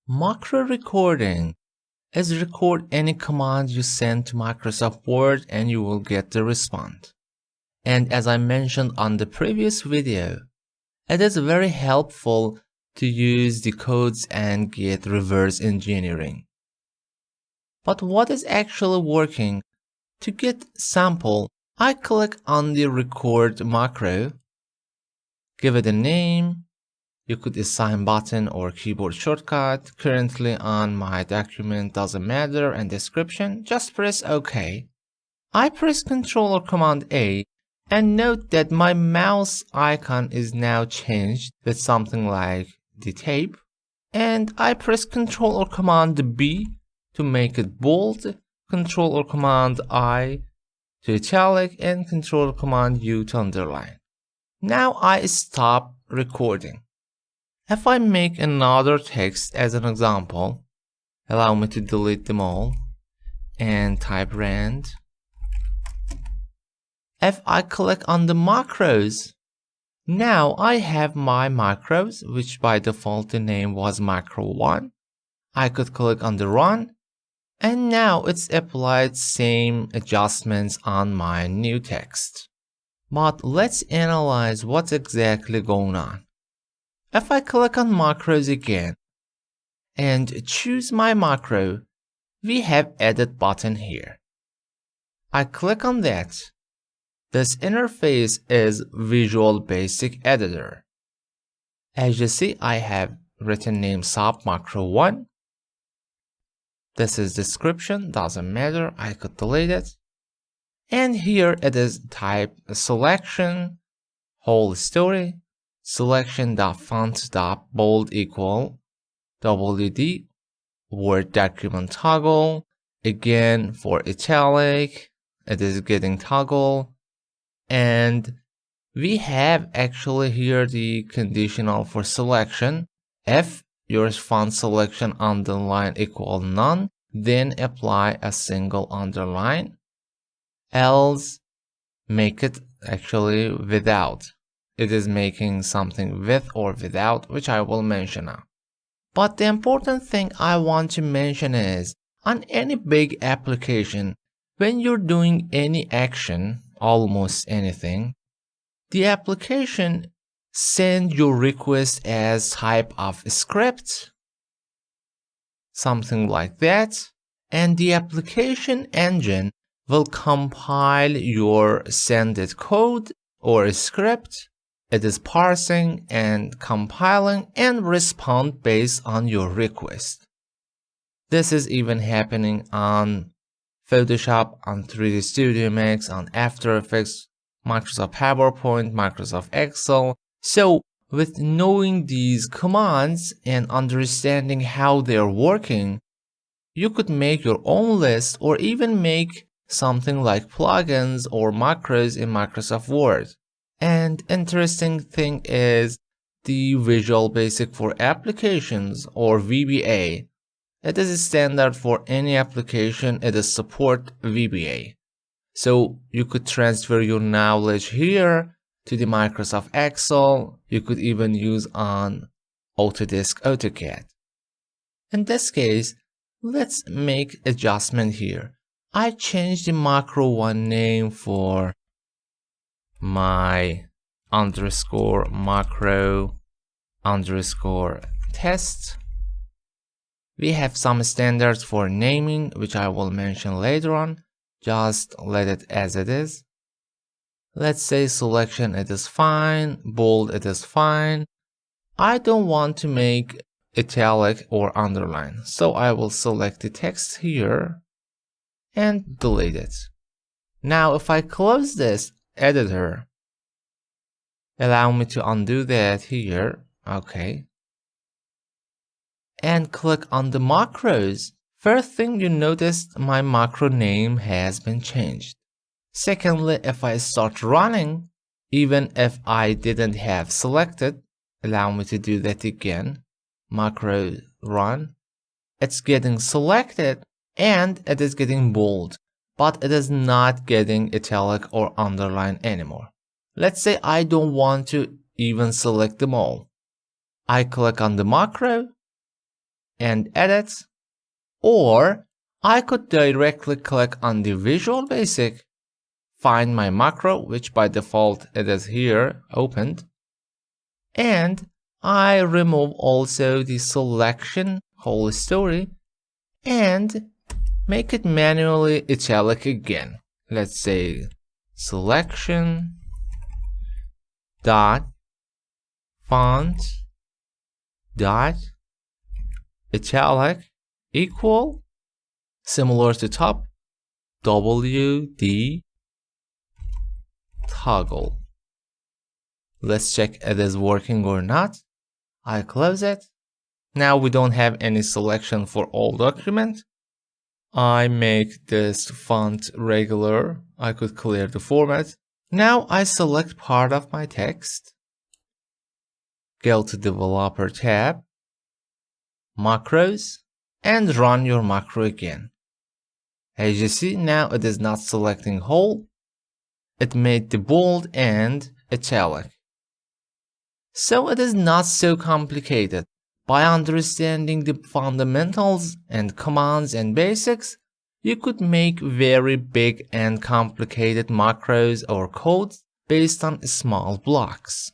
Macro recording is record any command you send to Microsoft Word and you will get the response. And as I mentioned on the previous video, it is very helpful to use the codes and get reverse engineering. But what is actually working? To get sample, I click on the record macro, give it a name. You could assign button or keyboard shortcut. Currently on my document doesn't matter, and description, just press OK. I press Ctrl or Command A and note that my mouse icon is now changed with something like the tape, and I press Ctrl or Command B to make it bold, Ctrl or Command I to italic, and Ctrl or Command U to underline. Now I stop recording. If I make another text as an example, allow me to delete them all and type rand. If I click on the macros, now I have my macros, which by default the name was macro1. I could click on the run, and now it's applied same adjustments on my new text. But let's analyze what's exactly going on. If I click on macros again and choose my macro, we have edit button here. I click on that. This interface is Visual Basic Editor. As you see, I have written name sub macro1. This is description, doesn't matter, I could delete it. And here it is type selection, whole story, selection.font.bold equal WD, Word document toggle, again for italic, it is getting toggle, and we have actually here the conditional for selection. If your font selection underline equal none, then apply a single underline, else make it actually without. It is making something with or without, which I will mention now. But the important thing I want to mention is, on any big application, when you're doing any action, almost anything, the application sends your request as type of script, something like that, and the application engine will compile your sended code or script. It is parsing and compiling and respond based on your request. This is even happening on Photoshop, on 3D Studio Max, on After Effects, Microsoft PowerPoint, Microsoft Excel. So with knowing these commands and understanding how they're working, you could make your own list or even make something like plugins or macros in Microsoft Word. And interesting thing is the Visual Basic for Applications or VBA. It is a standard for any application. It is support VBA. So you could transfer your knowledge here to the Microsoft Excel. You could even use on Autodesk AutoCAD. In this case, let's make adjustment here. I changed the macro1 name for my underscore macro underscore test. We have some standards for naming, which I will mention later on. Just let it as it is. Let's say selection, it is fine. Bold, it is fine. I don't want to make italic or underline, so I will select the text here and delete it. Now if I close this editor, allow me to undo that here, okay, and click on the macros. First thing you noticed, my macro name has been changed. Secondly, if I start running, even if I didn't have selected, allow me to do that again, macro run, it's getting selected and it is getting bold, but it is not getting italic or underline anymore. Let's say I don't want to even select them all. I click on the macro, and edit, or I could directly click on the Visual Basic, find my macro, which by default it is here opened, and I remove also the selection whole story and make it manually italic again. Let's say selection dot font dot italic equal, similar to top, WD toggle. Let's check it is working or not. I close it. Now we don't have any selection for all document. I make this font regular. I could clear the format. Now I select part of my text. Go to Developer tab, Macros, and run your macro again. As you see, now it is not selecting whole. It made the bold and italic. So it is not so complicated. By understanding the fundamentals and commands and basics, you could make very big and complicated macros or codes based on small blocks.